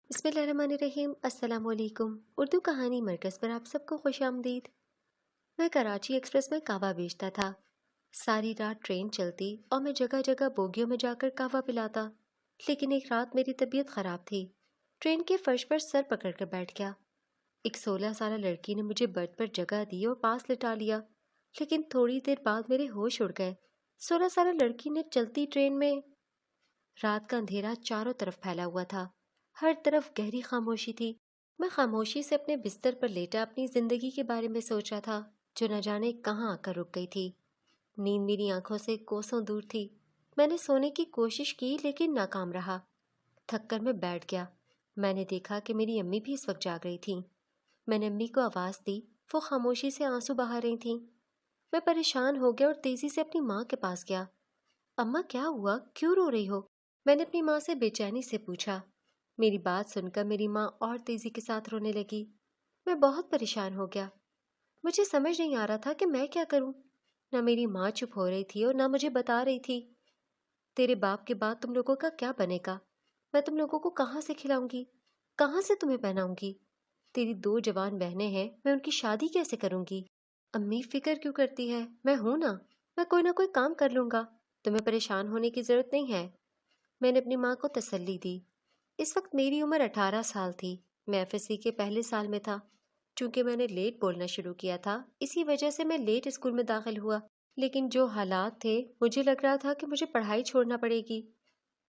बिस्मिल्लाहिर्रहमानिर्रहीम। अस्सलाम वालेकुम। उर्दू कहानी मरकज़ पर आप सबको खुश आमदीद। मैं कराची एक्सप्रेस में कहवा बेचता था। सारी रात ट्रेन चलती और मैं जगह जगह बोगियों में जाकर कहवा पिलाता। लेकिन एक रात मेरी तबीयत ख़राब थी। ट्रेन के फर्श पर सर पकड़ कर बैठ गया। एक 16 साल लड़की ने मुझे बर्थ पर जगह दी और पास लिटा लिया। लेकिन थोड़ी देर बाद मेरे होश उड़ गए। 16 साल लड़की ने चलती ट्रेन में। रात का अंधेरा चारों तरफ फैला हुआ था। हर तरफ गहरी खामोशी थी। मैं खामोशी से अपने बिस्तर पर लेटा अपनी जिंदगी के बारे में सोच रहा था, जो न जाने कहाँ आकर रुक गई थी। नींद मेरी आंखों से कोसों दूर थी। मैंने सोने की कोशिश की लेकिन नाकाम रहा। थक कर मैं बैठ गया। मैंने देखा कि मेरी अम्मी भी इस वक्त जाग रही थी। मैंने अम्मी को आवाज़ दी। वो खामोशी से आंसू बहा रही थी। मैं परेशान हो गया और तेजी से अपनी माँ के पास गया। अम्मा, क्या हुआ? क्यों रो रही हो? मैंने अपनी माँ से बेचैनी से पूछा। मेरी बात सुनकर मेरी माँ और तेजी के साथ रोने लगी। मैं बहुत परेशान हो गया। मुझे समझ नहीं आ रहा था कि मैं क्या करूं। न मेरी माँ चुप हो रही थी और न मुझे बता रही थी। तेरे बाप के बाद तुम लोगों का क्या बनेगा? मैं तुम लोगों को कहाँ से खिलाऊंगी? कहाँ से तुम्हें पहनाऊंगी? तेरी 2 जवान बहनें हैं, मैं उनकी शादी कैसे करूंगी? अम्मी, फिक्र क्यों करती है? मैं हूं ना। मैं कोई ना कोई काम कर लूंगा। तुम्हें परेशान होने की जरूरत नहीं है। मैंने अपनी माँ को तसल्ली दी। इस वक्त मेरी उम्र 18 साल थी। मैं एफएससी के पहले साल में था। चूंकि मैंने लेट बोलना शुरू किया था, इसी वजह से मैं लेट स्कूल में दाखिल हुआ। लेकिन जो हालात थे, मुझे लग रहा था कि मुझे पढ़ाई छोड़ना पड़ेगी।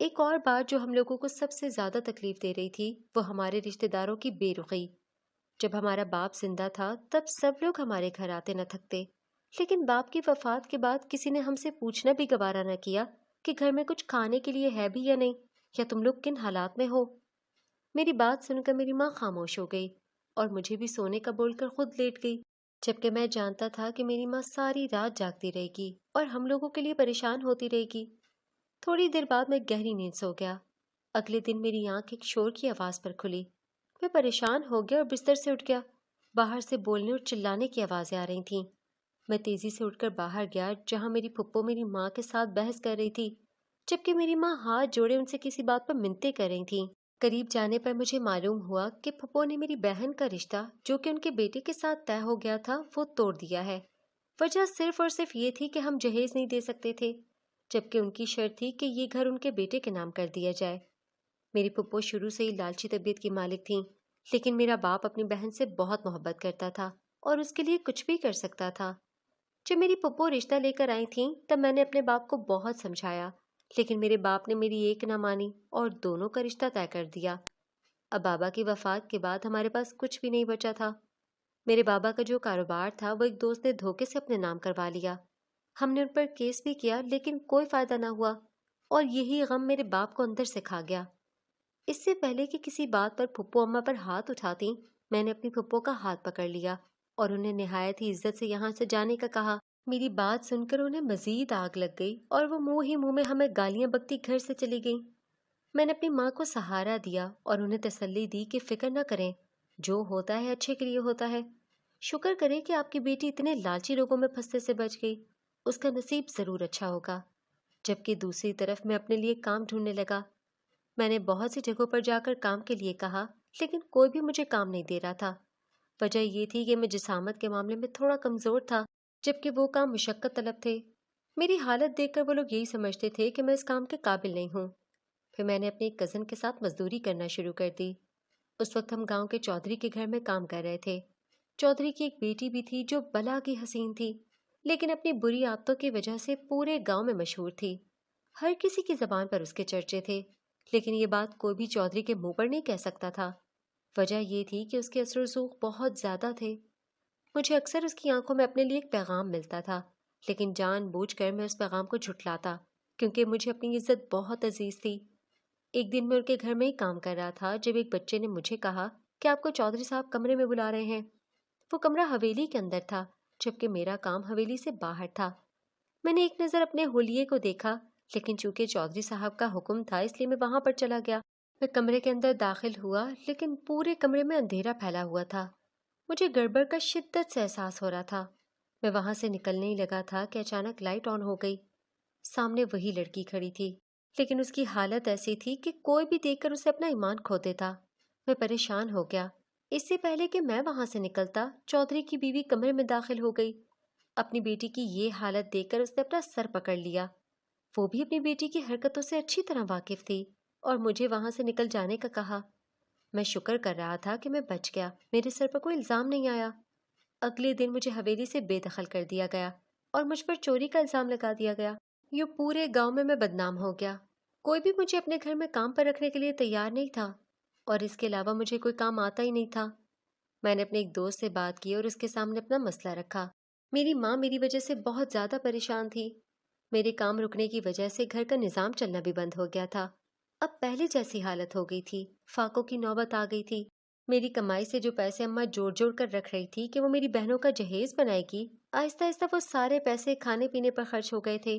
एक और बात जो हम लोगों को सबसे ज्यादा तकलीफ दे रही थी, वो हमारे रिश्तेदारों की बेरुखी। जब हमारा बाप जिंदा था, तब सब लोग हमारे घर आते न थकते। लेकिन बाप की वफात के बाद किसी ने हमसे पूछना भी गवारा न किया कि घर में कुछ खाने के लिए है भी या नहीं, या तुम लोग किन हालात में हो। मेरी बात सुनकर मेरी माँ खामोश हो गई और मुझे भी सोने का बोलकर खुद लेट गई, जबकि मैं जानता था कि मेरी माँ सारी रात जागती रहेगी और हम लोगों के लिए परेशान होती रहेगी। थोड़ी देर बाद मैं गहरी नींद सो गया। अगले दिन मेरी आंख एक शोर की आवाज पर खुली। मैं परेशान हो गया और बिस्तर से उठ गया। बाहर से बोलने और चिल्लाने की आवाजें आ रही थीं। मैं तेजी से उठकर बाहर गया, जहां मेरी फुप्पो मेरी माँ के साथ बहस कर रही थी, जबकि मेरी माँ हाथ जोड़े उनसे किसी बात पर मिन्नतें कर रही थीं। करीब जाने पर मुझे मालूम हुआ कि फुप्पो ने मेरी बहन का रिश्ता, जो कि उनके बेटे के साथ तय हो गया था, वो तोड़ दिया है। वजह सिर्फ और सिर्फ ये थी कि हम जहेज नहीं दे सकते थे, जबकि उनकी शर्त थी कि ये घर उनके बेटे के नाम कर दिया जाए। मेरी फुप्पो शुरू से ही लालची तबीयत की मालिक थीं, लेकिन मेरा बाप अपनी बहन से बहुत मोहब्बत करता था और उसके लिए कुछ भी कर सकता था। जब मेरी फुप्पो रिश्ता लेकर आई थीं, तब मैंने अपने बाप को बहुत समझाया, लेकिन मेरे बाप ने मेरी एक ना मानी और दोनों का रिश्ता तय कर दिया। अब बाबा की वफात के बाद हमारे पास कुछ भी नहीं बचा था। मेरे बाबा का जो कारोबार था, वो एक दोस्त ने धोखे से अपने नाम करवा लिया। हमने उन पर केस भी किया, लेकिन कोई फायदा ना हुआ और यही गम मेरे बाप को अंदर से खा गया। इससे पहले कि किसी बात पर फुप्पो अम्मा पर हाथ उठाती, मैंने अपनी फुप्पो का हाथ पकड़ लिया और उन्हें निहायत ही इज्जत से यहाँ से जाने का कहा। मेरी बात सुनकर उन्हें मजीद आग लग गई और वो मुंह ही मुंह में हमें गालियां बकती घर से चली गई। मैंने अपनी माँ को सहारा दिया और उन्हें तसल्ली दी कि फिक्र न करें, जो होता है अच्छे के लिए होता है। शुक्र करें कि आपकी बेटी इतने लालची लोगों में फंसने से बच गई। उसका नसीब जरूर अच्छा होगा। जबकि दूसरी तरफ मैं अपने लिए काम ढूंढने लगा। मैंने बहुत सी जगहों पर जाकर काम के लिए कहा, लेकिन कोई भी मुझे काम नहीं दे रहा था। वजह ये थी कि मैं जिसामत के मामले में थोड़ा कमजोर था, जबकि वो काम मुशक्कत तलब थे। मेरी हालत देखकर वो लोग यही समझते थे कि मैं इस काम के काबिल नहीं हूँ। फिर मैंने अपने एक कज़न के साथ मजदूरी करना शुरू कर दी। उस वक्त हम गांव के चौधरी के घर में काम कर रहे थे। चौधरी की एक बेटी भी थी जो बला की हसीन थी, लेकिन अपनी बुरी आदतों की वजह से पूरे गांव में मशहूर थी। हर किसी की जबान पर उसके चर्चे थे, लेकिन ये बात कोई भी चौधरी के मुंह पर नहीं कह सकता था। वजह ये थी कि उसके असर रसूख बहुत ज्यादा थे। मुझे अक्सर उसकी आंखों में अपने लिए एक पैगाम मिलता था, लेकिन जानबूझकर मैं उस पैगाम को झुठलाता, क्योंकि मुझे अपनी इज्जत बहुत अजीज थी। एक दिन मैं उनके घर में ही काम कर रहा था, जब एक बच्चे ने मुझे कहा कि आपको चौधरी साहब कमरे में बुला रहे हैं। वो कमरा हवेली के अंदर था, जबकि मेरा काम हवेली से बाहर था। मैंने एक नज़र अपने हुलिये को देखा, लेकिन चूंकि चौधरी साहब का हुक्म था, इसलिए मैं वहां पर चला गया। मैं कमरे के अंदर दाखिल हुआ, लेकिन पूरे कमरे में अंधेरा फैला हुआ था। मुझे गड़बड़ का शिद्दत से एहसास हो रहा था। मैं वहां से निकलने ही लगा था कि अचानक लाइट ऑन हो गई। सामने वही लड़की खड़ी थी, लेकिन उसकी हालत ऐसी थी कि कोई भी देखकर उसे अपना ईमान खो देता। میں پریشان ہو گیا۔ اس سے پہلے کہ میں وہاں سے نکلتا، چودھری کی بیوی کمرے میں داخل ہو گئی۔ اپنی بیٹی کی یہ حالت دیکھ کر اس نے اپنا سر پکڑ لیا۔ وہ بھی اپنی بیٹی کی حرکتوں سے اچھی طرح واقف تھی اور مجھے وہاں سے نکل جانے کا کہا۔ میں شکر کر رہا تھا کہ میں بچ گیا، میرے سر پر کوئی الزام نہیں آیا۔ اگلے دن مجھے حویلی سے بے دخل کر دیا گیا اور مجھ پر چوری کا الزام لگا دیا گیا۔ یوں پورے گاؤں میں بدنام ہو گیا۔ کوئی بھی مجھے اپنے گھر میں کام پر رکھنے کے لیے تیار نہیں تھا اور اس کے علاوہ مجھے کوئی کام آتا ہی نہیں تھا۔ میں نے اپنے ایک دوست سے بات کی اور اس کے سامنے اپنا مسئلہ رکھا۔ میری ماں میری وجہ سے بہت زیادہ پریشان تھی۔ میرے کام رکنے کی وجہ سے گھر کا نظام چلنا بھی بند ہو گیا تھا۔ اب پہلے جیسی حالت ہو گئی تھی، فاقوں کی نوبت آ گئی تھی۔ میری کمائی سے جو پیسے اماں جوڑ جوڑ کر رکھ رہی تھی کہ وہ میری بہنوں کا جہیز بنائے گی، آہستہ آہستہ وہ سارے پیسے کھانے پینے پر خرچ ہو گئے تھے۔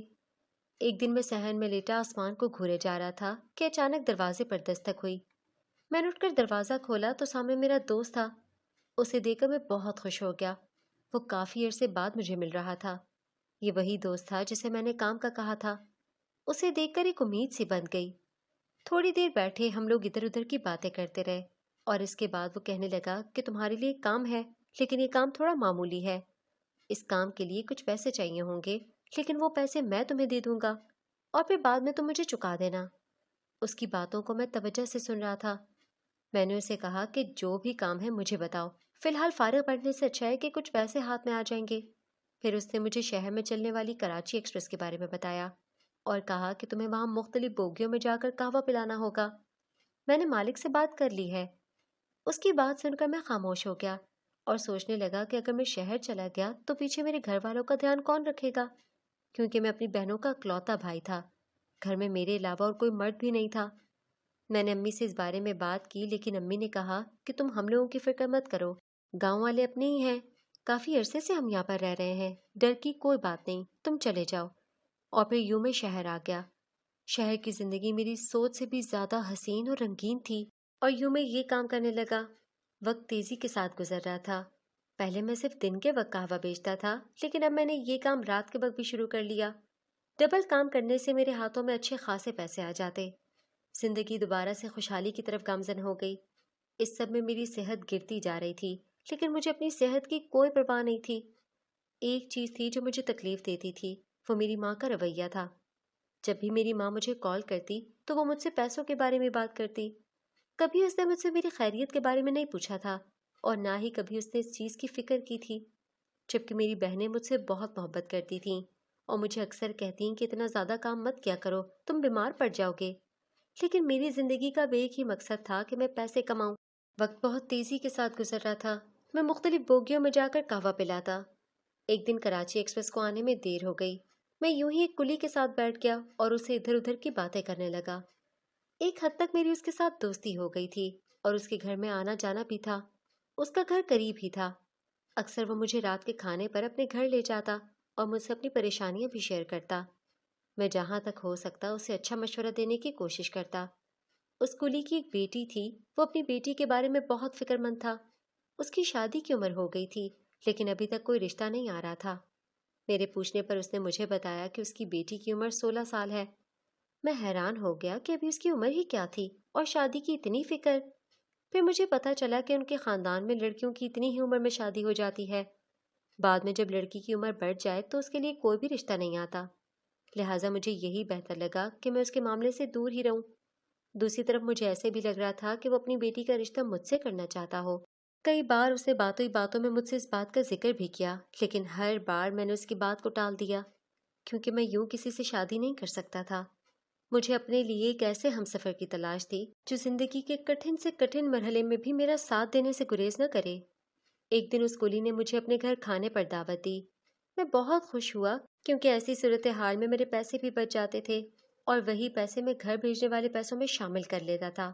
ایک دن میں صحن میں لیٹا آسمان کو گھورے جا رہا تھا کہ اچانک دروازے پر دستک ہوئی۔ میں نے اٹھ کر دروازہ کھولا تو سامنے میرا دوست تھا۔ اسے دیکھ کر میں بہت خوش ہو گیا۔ وہ کافی عرصے بعد مجھے مل رہا تھا۔ یہ وہی دوست تھا جسے میں نے کام کا کہا تھا۔ اسے دیکھ کر ایک امید سی بن گئی۔ تھوڑی دیر بیٹھے ہم لوگ ادھر ادھر کی باتیں کرتے رہے اور اس کے بعد وہ کہنے لگا کہ تمہارے لیے ایک کام ہے، لیکن یہ کام تھوڑا معمولی ہے۔ اس کام کے لیے کچھ پیسے چاہیے ہوں گے، لیکن وہ پیسے میں تمہیں دے دوں گا اور پھر بعد میں تم مجھے چکا دینا۔ اس کی باتوں کو میں توجہ سے سن رہا تھا۔ میں نے اسے کہا کہ جو بھی کام ہے مجھے بتاؤ، فی الحال فارغ بیٹھنے سے اچھا ہے کہ کچھ پیسے ہاتھ میں آ جائیں گے۔ پھر اس نے مجھے شہر میں چلنے والی کراچی ایکسپریس کے بارے میں بتایا اور کہا کہ تمہیں وہاں مختلف بوگیوں میں جا کر قہوہ پلانا ہوگا۔ میں نے مالک سے بات کر لی ہے۔ اس کی بات سن کر میں خاموش ہو گیا اور سوچنے لگا کہ اگر میں شہر چلا گیا تو پیچھے میرے گھر والوں کا دھیان کون رکھے گا، کیونکہ میں اپنی بہنوں کا اکلوتا بھائی تھا۔ گھر میں میرے علاوہ اور کوئی مرد بھی نہیں تھا۔ میں نے امی سے اس بارے میں بات کی، لیکن امی نے کہا کہ تم ہم لوگوں کی فکر مت کرو، گاؤں والے اپنے ہی ہیں، کافی عرصے سے ہم یہاں پر رہ رہے ہیں، ڈر کی کوئی بات نہیں، تم چلے جاؤ۔ اور پھر یوں میں شہر آ گیا۔ شہر کی زندگی میری سوچ سے بھی زیادہ حسین اور رنگین تھی اور یوں میں یہ کام کرنے لگا۔ وقت تیزی کے ساتھ گزر رہا تھا۔ پہلے میں صرف دن کے وقت قہوہ بیچتا تھا، لیکن اب میں نے یہ کام رات کے وقت بھی شروع کر لیا۔ ڈبل کام کرنے سے میرے ہاتھوں میں اچھے خاصے پیسے آ جاتے۔ زندگی دوبارہ سے خوشحالی کی طرف گامزن ہو گئی۔ اس سب میں میری صحت گرتی جا رہی تھی، لیکن مجھے اپنی صحت کی کوئی پرواہ نہیں تھی۔ ایک چیز تھی جو مجھے تکلیف دیتی تھی، وہ میری ماں کا رویہ تھا۔ جب بھی میری ماں مجھے کال کرتی تو وہ مجھ سے پیسوں کے بارے میں بات کرتی۔ کبھی اس نے مجھ سے میری خیریت کے بارے میں نہیں پوچھا تھا اور نہ ہی کبھی اس نے اس چیز کی فکر کی تھی، جبکہ میری بہنیں مجھ سے بہت محبت کرتی تھیں اور مجھے اکثر کہتی کہ اتنا زیادہ کام مت کیا کرو، تم بیمار پڑ جاؤ گے۔ لیکن میری زندگی کا ایک ہی مقصد تھا کہ میں پیسے کماؤں۔ وقت بہت تیزی کے ساتھ گزر رہا تھا۔ میں مختلف بوگیوں میں جا کر قہوہ پلاتا۔ ایک دن کراچی ایکسپریس کو آنے میں دیر ہو گئی۔ میں یوں ہی ایک کلی کے ساتھ بیٹھ گیا اور اسے ادھر ادھر کی باتیں کرنے لگا۔ ایک حد تک میری اس کے ساتھ دوستی ہو گئی تھی اور اس کے گھر میں آنا جانا بھی تھا۔ اس کا گھر قریب ہی تھا۔ اکثر وہ مجھے رات کے کھانے پر اپنے گھر لے جاتا اور مجھ سے اپنی پریشانیاں بھی شیئر کرتا۔ میں جہاں تک ہو سکتا اسے اچھا مشورہ دینے کی کوشش کرتا۔ اس کلی کی ایک بیٹی تھی، وہ اپنی بیٹی کے بارے میں بہت فکر مند تھا۔ اس کی شادی کی عمر ہو گئی تھی، لیکن ابھی تک کوئی رشتہ نہیں آ رہا تھا۔ میرے پوچھنے پر اس نے مجھے بتایا کہ اس کی بیٹی کی عمر 16 سال ہے۔ میں حیران ہو گیا کہ ابھی اس کی عمر ہی کیا تھی اور شادی کی اتنی فکر۔ پھر مجھے پتا چلا کہ ان کے خاندان میں لڑکیوں کی اتنی ہی عمر میں شادی ہو جاتی ہے۔ بعد میں جب لڑکی کی عمر بڑھ جائے تو اس کے لیے کوئی بھی رشتہ نہیں آتا، لہٰذا مجھے یہی بہتر لگا کہ میں اس کے معاملے سے دور ہی رہوں۔ دوسری طرف مجھے ایسے بھی لگ رہا تھا کہ وہ اپنی بیٹی کا رشتہ مجھ سے کرنا چاہتا ہو۔ کئی بار اس نے باتوں ہی باتوں میں مجھ سے اس بات کا ذکر بھی کیا، لیکن ہر بار میں نے اس کی بات کو ٹال دیا، کیونکہ میں یوں کسی سے شادی نہیں کر سکتا تھا۔ مجھے اپنے لیے ایک ایسے ہمسفر کی تلاش تھی جو زندگی کے کٹھن سے کٹھن مرحلے میں بھی میرا ساتھ دینے سے گریز نہ کرے۔ ایک دن اس کلی نے مجھے اپنے گھر کھانے پر دعوت دی۔ میں بہت خوش ہوا کیونکہ ایسی صورتحال میں میرے پیسے بھی بچ جاتے تھے اور وہی پیسے میں گھر بھیجنے والے پیسوں میں شامل کر لیتا تھا۔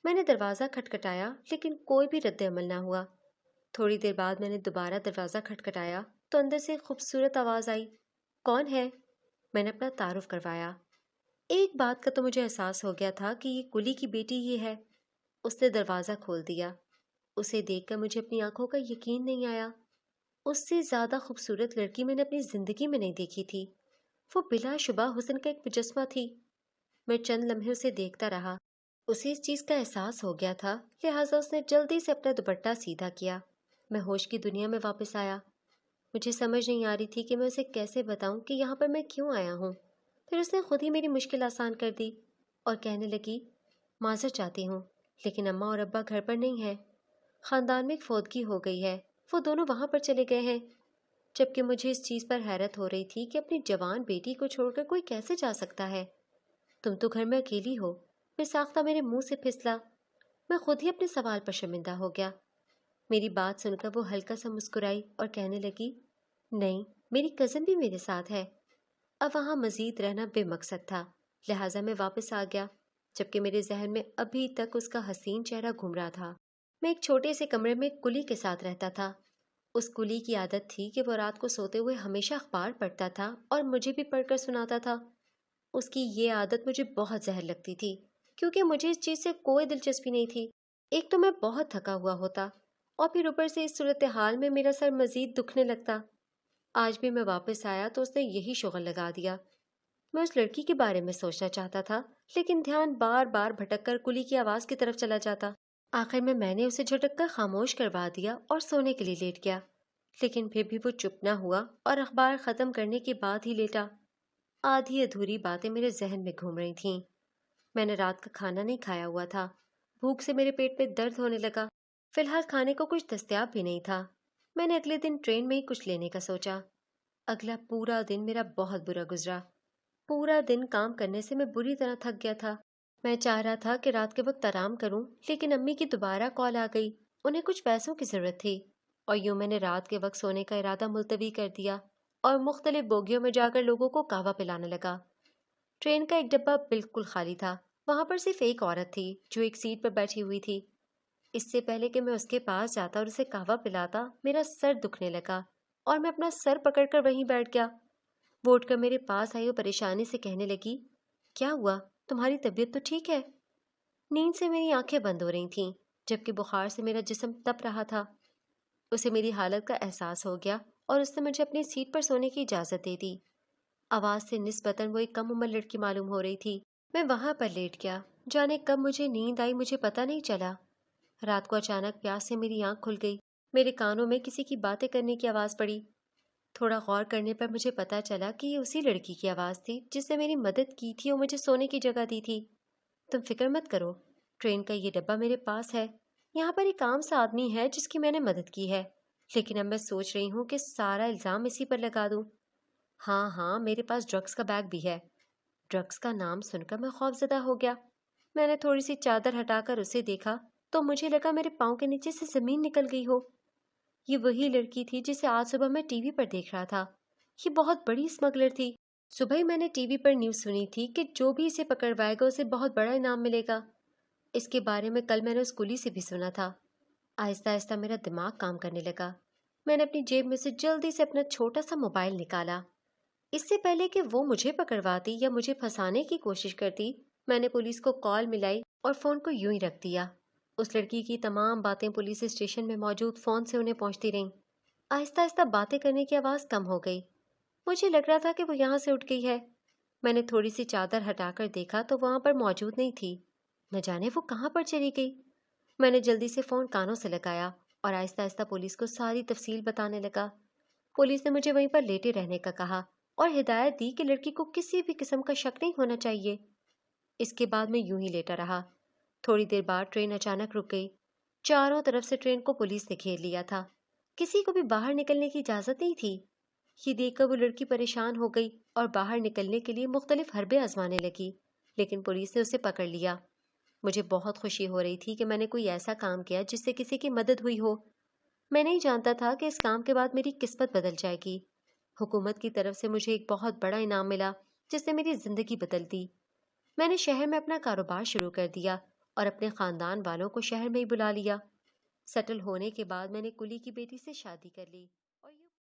میں نے دروازہ کھٹکھٹایا لیکن کوئی بھی رد عمل نہ ہوا۔ تھوڑی دیر بعد میں نے دوبارہ دروازہ کھٹکھٹایا تو اندر سے ایک خوبصورت آواز آئی، کون ہے؟ میں نے اپنا تعارف کروایا۔ ایک بات کا تو مجھے احساس ہو گیا تھا کہ یہ کلی کی بیٹی ہی ہے۔ اس نے دروازہ کھول دیا۔ اسے دیکھ کر مجھے اپنی آنکھوں کا یقین نہیں آیا۔ اس سے زیادہ خوبصورت لڑکی میں نے اپنی زندگی میں نہیں دیکھی تھی۔ وہ بلا شبہ حسن کا ایک مجسمہ تھی۔ میں چند لمحے اسے دیکھتا رہا۔ उसे इस चीज़ का एहसास हो गया था, लिहाजा उसने जल्दी से अपना दुपट्टा सीधा किया। मैं होश की दुनिया में वापस आया। मुझे समझ नहीं आ रही थी कि मैं उसे कैसे बताऊं कि यहाँ पर मैं क्यों आया हूँ। फिर उसने खुद ही मेरी मुश्किल आसान कर दी और कहने लगी, माज़रत चाहती हूँ, लेकिन अम्मा और अब्बा घर पर नहीं है। ख़ानदान में एक फौतगी हो गई है, वो दोनों वहाँ पर चले गए हैं। जबकि मुझे इस चीज़ पर हैरत हो रही थी कि अपनी जवान बेटी को छोड़कर कोई कैसे जा सकता है। तुम तो घर में अकेली हो, बेसाख्ता मेरे मुंह से फिसला। मैं खुद ही अपने सवाल पर शर्मिंदा हो गया। मेरी बात सुनकर वो हल्का सा मुस्कुराई और कहने लगी, नहीं, मेरी कज़न भी मेरे साथ है। अब वहाँ मज़ीद रहना बेमकसद था, लिहाजा मैं वापस आ गया, जबकि मेरे जहन में अभी तक उसका हसीन चेहरा घूम रहा था। मैं एक छोटे से कमरे में एक कुली के साथ रहता था। उस कुली की आदत थी कि वो रात को सोते हुए हमेशा अखबार पढ़ता था और मुझे भी पढ़कर सुनाता था। उसकी ये आदत मुझे बहुत जहर लगती थी, क्योंकि मुझे इस चीज़ से कोई दिलचस्पी नहीं थी। एक तो मैं बहुत थका हुआ होता और फिर ऊपर से इस सूरत हाल में मेरा सर मज़ीद दुखने लगता। आज भी मैं वापस आया तो उसने यही शुगल लगा दिया। मैं उस लड़की के बारे में सोचना चाहता था, लेकिन ध्यान बार बार भटक कर कुली की आवाज़ की तरफ चला जाता। आखिर में मैंने उसे झटक कर खामोश करवा दिया और सोने के लिए लेट गया, लेकिन फिर भी वो चुप ना हुआ और अखबार ख़त्म करने के बाद ही लेटा। आधी अधूरी बातें मेरे जहन में घूम रही थीं। मैंने रात का खाना नहीं खाया हुआ था। भूख से मेरे पेट में दर्द होने लगा। फिलहाल खाने को कुछ दस्तयाब भी नहीं था। मैंने अगले दिन ट्रेन में ही कुछ लेने का सोचा। अगला पूरा दिन मेरा बहुत बुरा गुजरा। पूरा दिन काम करने से मैं बुरी तरह थक गया था। मैं चाह रहा था कि रात के वक्त आराम करूं, लेकिन अम्मी की दोबारा कॉल आ गई। उन्हें कुछ पैसों की ज़रूरत थी और यूं मैंने रात के वक्त सोने का इरादा मुलतवी कर दिया और मुख्तलिफ बोगियों में जाकर लोगों को कहवा पिलाने लगा। ट्रेन का एक डब्बा बिल्कुल खाली था। वहां पर सिर्फ एक औरत थी जो एक सीट पर बैठी हुई थी। इससे पहले कि मैं उसके पास जाता और उसे कहवा पिलाता, मेरा सर दुखने लगा और मैं अपना सर पकड़कर वहीं बैठ गया। वो उठकर मेरे पास आई और परेशानी से कहने लगी, क्या हुआ, तुम्हारी तबीयत तो ठीक है? नींद से मेरी आंखें बंद हो रही थीं, जबकि बुखार से मेरा जिस्म तप रहा था। उसे मेरी हालत का एहसास हो गया और उसने मुझे अपनी सीट पर सोने की इजाज़त दे दी। आवाज़ से निस्बतन वो एक कम उम्र लड़की मालूम हो रही थी। मैं वहां पर लेट गया। जाने कब मुझे नींद आई मुझे पता नहीं चला। रात को अचानक प्यास से मेरी आंख खुल गई। मेरे कानों में किसी की बातें करने की आवाज़ पड़ी। थोड़ा गौर करने पर मुझे पता चला कि ये उसी लड़की की आवाज़ थी जिसने मेरी मदद की थी और मुझे सोने की जगह दी थी। तुम फिक्र मत करो, ट्रेन का ये डब्बा मेरे पास है। यहाँ पर एक आम सा आदमी है जिसकी मैंने मदद की है, लेकिन अब मैं सोच रही हूँ कि सारा इल्ज़ाम इसी पर लगा दूँ। हाँ हाँ, मेरे पास ड्रग्स का बैग भी है। ड्रग्स का नाम सुनकर मैं खौफजदा हो गया। मैंने थोड़ी सी चादर हटाकर उसे देखा तो मुझे लगा मेरे पाँव के नीचे से जमीन निकल गई हो। ये वही लड़की थी जिसे आज सुबह मैं टीवी पर देख रहा था। ये बहुत बड़ी स्मगलर थी। सुबह ही मैंने टीवी पर न्यूज़ सुनी थी कि जो भी इसे पकड़वाएगा उसे बहुत बड़ा इनाम मिलेगा। इसके बारे में कल मैंने उस कुली से भी सुना था। आहिस्ता आहिस्ता मेरा दिमाग काम करने लगा। मैंने अपनी जेब में से जल्दी से अपना छोटा सा मोबाइल निकाला। इससे पहले कि वो मुझे पकड़वाती या मुझे फंसाने की कोशिश करती, मैंने पुलिस को कॉल मिलाई और फ़ोन को यूं ही रख दिया। उस लड़की की तमाम बातें पुलिस स्टेशन में मौजूद फ़ोन से उन्हें पहुंचती रहीं। आहिस्ता आहिस्ता बातें करने की आवाज़ कम हो गई। मुझे लग रहा था कि वो यहाँ से उठ गई है। मैंने थोड़ी सी चादर हटाकर देखा तो वहाँ पर मौजूद नहीं थी। न जाने वो कहाँ पर चली गई। मैंने जल्दी से फ़ोन कानों से लगाया और आहिस्ता आहिस्ता पुलिस को सारी तफसील बताने लगा। पुलिस ने मुझे वहीं पर लेटे रहने का कहा और हिदायत दी कि लड़की को किसी भी किस्म का शक नहीं होना चाहिए। इसके बाद मैं यूं ही लेटा रहा। थोड़ी देर बाद ट्रेन अचानक रुक गई। चारों तरफ से ट्रेन को पुलिस ने घेर लिया था। किसी को भी बाहर निकलने की इजाज़त नहीं थी। ये देखकर वो लड़की परेशान हो गई और बाहर निकलने के लिए मुख्तलिफ हरबे आजमाने लगी, लेकिन पुलिस ने उसे पकड़ लिया। मुझे बहुत खुशी हो रही थी कि मैंने कोई ऐसा काम किया जिससे किसी की मदद हुई हो। मैं नहीं जानता था कि इस काम के बाद मेरी किस्मत बदल जाएगी। हुकूमत की तरफ से मुझे एक बहुत बड़ा इनाम मिला जिसने मेरी जिंदगी बदल दी। मैंने शहर में अपना कारोबार शुरू कर दिया और अपने खानदान वालों को शहर में ही बुला लिया। सेटल होने के बाद मैंने कुली की बेटी से शादी कर ली।